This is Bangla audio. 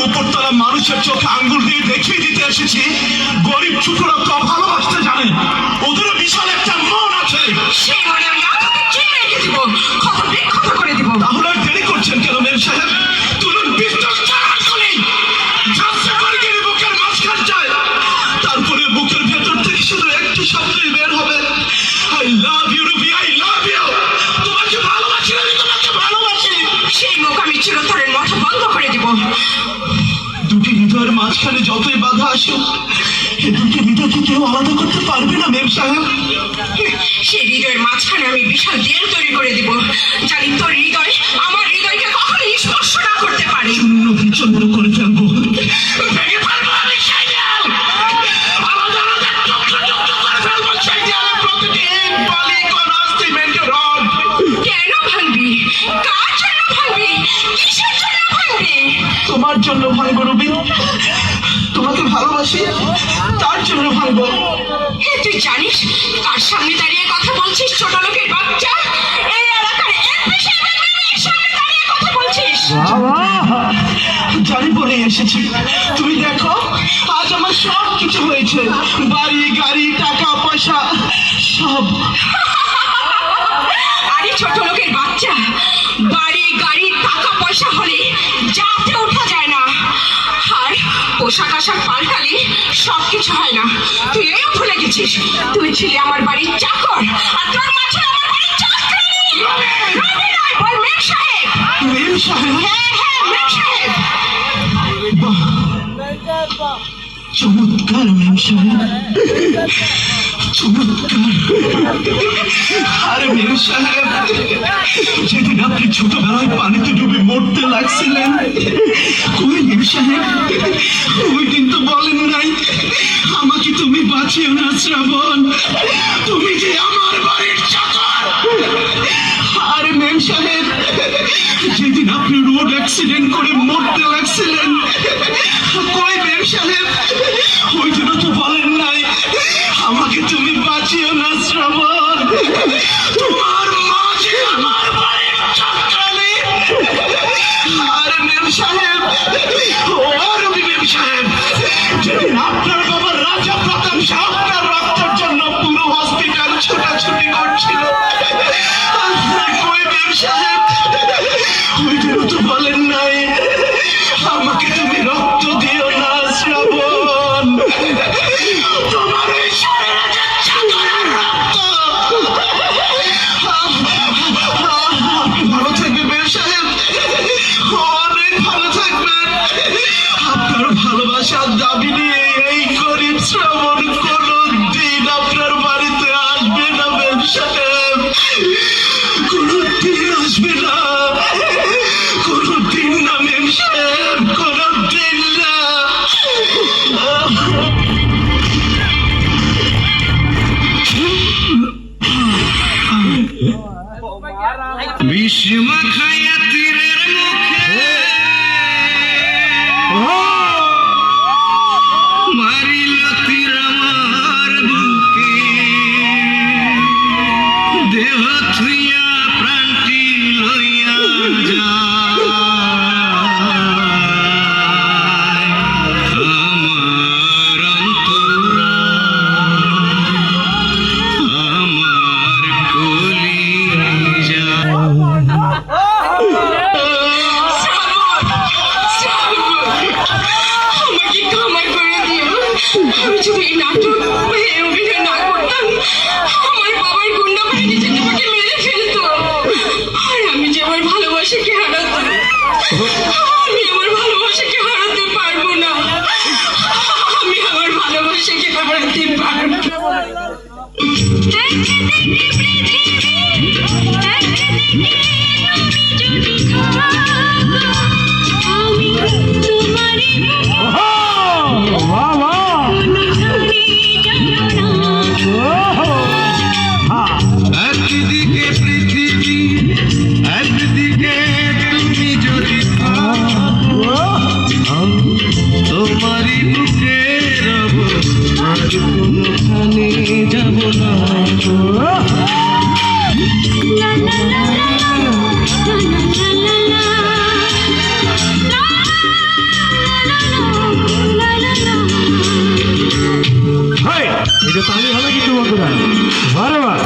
উপরতলা মানুষের চোখে আঙ্গুল দিয়ে দেখিয়ে দিতে এসেছি গরিব ছোটরা তো ভালোবাসতে জানে, ওদেরও বিশাল একটা মন আছে। সেই মনে আমি আজকে চিনে রেখে দিব, খবর বিখ্যাত করে দিব। তাহলে আর দেরি করছেন কেন মেম সাহেব? তুলুন পিস্তল চালান করি, ঝাঁসে করে গিয়ে বুকের মাঝখান যায়, তারপরে বুকের ভেতর থেকে শুধু একটি শব্দই বের হবে, I love you Ruby, I love you. তোমাকে ভালোবাসি, আমি তোমাকে ভালোবাসি। সেই মুখ আমি চিরতরের মতো বন্ধ করে দিব। দুটি হৃদয়ের মাঝখানে যতই বাধা আসুক, এই দুটি হৃদয়কে কেউ আলাদা করতে পারবে না মেম সাহেব। সেই হৃদয়ের মাঝখানে আমি বিশাল দেয়াল তৈরি করে দিব, জানি তোর হৃদয় আমার হৃদয়কে কখনোই স্পর্শ না করতে পারে। চূর্ণ বিচূর্ণ করে ফেলবো, ভেঙে ফেলবো আমি সেই দেয়াল, আলাদা আলাদা টুকরো টুকরো করে ফেলবো সেই দেয়ালের প্রতিটি ইট, বালি, কণা, সিমেন্টের রড। কেন ভাঙবি? কার জন্য ভাঙবি? কিসের জন্য ভাঙবি? তোমার জন্য ভাঙবো রুবি, তোমাকে ভালোবাসি তার জন্য ভাঙবো। তুই জানিস কার সামনে দাঁড়িয়ে কথা বলছিস? ছোট লোকের বাচ্চা, এই এলাকার এমপি সাহেবের মেয়ের সামনে দাঁড়িয়ে কথা বলছিস। জানি বলে এসেছি, তুমি দেখো আজ আমার সব কিছু হয়েছে, বাড়ি গাড়ি টাকা পয়সা সব। আরে ছোট লোকের বাচ্চা, বাড়ি গাড়ি টাকা পয়সা হলে যাতে ওঠা যায় না, আর পোশাক আশাক পাল্টালে সবকিছু হয় না। তুই এই ভুলে গেছিস তুই ছিলি আমার বাড়ির চাকর, আর তোর মা ছিল আমার বাড়ির চাকরানী। রবি নয়, বল মেম সাহেব। মেম সাহেব? হ্যাঁ হ্যাঁ, মেম সাহেব। বাহ, চমৎকার মেম সাহেব, চমৎকার। আরে মেম সাহেব, যেদিন আপনি ছোটবেলায় পানিতে ডুবে মরতে লাগছিলেন, ওই মেম সাহেব ওই দিন তো বলেন নাই আমাকে তুমি বাঁচিও না শ্রাবণ, তুমি যে আমার বাড়ির চাকর। আরে মেম সাহেব, যেদিন আপনি রোড অ্যাক্সিডেন্ট করে মরতে লাগছিলেন, কই মেম সাহেব ওই দিনও তো বলেন নাই আমাকে তুমি বাঁচিও না শ্রাবণ, তোমার মা যে আমার বাড়ির চাকরানী। আরে মেম সাহেব, ও রবি মেম সাহেব, যেদিন আপনার বাবা রাজা প্রতাপ শাহ আপনার রক্তের জন্য পুরো হসপিটাল ছোটাছুটি করছিল, কই মেম সাহেব ওই দিনও তো বলেন নাই আমাকে তুমি রক্ত দিও না শ্রাবণ, তোমার এই শরীরে যে চাকরের রক্ত। আপনি ভালো থাকবেন মেম সাহেব, অনেক ভালো থাকবেন। আপনার ভালোবাসার দাবি নিয়ে এই গরিব শ্রাবণ কোনদিন আপনার বাড়িতে আসবে না মেম সাহেব, কোনদিন আসবে না, কোনদিন না মেম সাহেব, কোনদিন না। বিষ্মা খায়া তীরের মুখে মারিল তীর আমার বুকে, দেহ থুইয়া প্রাণটি লইয়া যায়, আমার অন্তরা আমার কলিজা। আমাকে ক্ষমা করে দিও, আমি যদি এই নাটক অভিনয় না করতাম আমার বাবার গুন্ডা বাহিনী যে তোমাকে মেরে ফেলতো, আর আমি যে আমার ভালোবাসাকে হারাতাম, আমি আমার ভালোবাসাকে হারাতে পারবো না, আমি আমার ভালোবাসাকে হারাতে পারবো না। একদিকে পৃথিবী একদিকে তুমি যদি থাকো, তোমারই বুকে রব, আর কোনখানে যাব না। হয় এটা তালি হবে কিন্তু বন্ধুরা বারে বার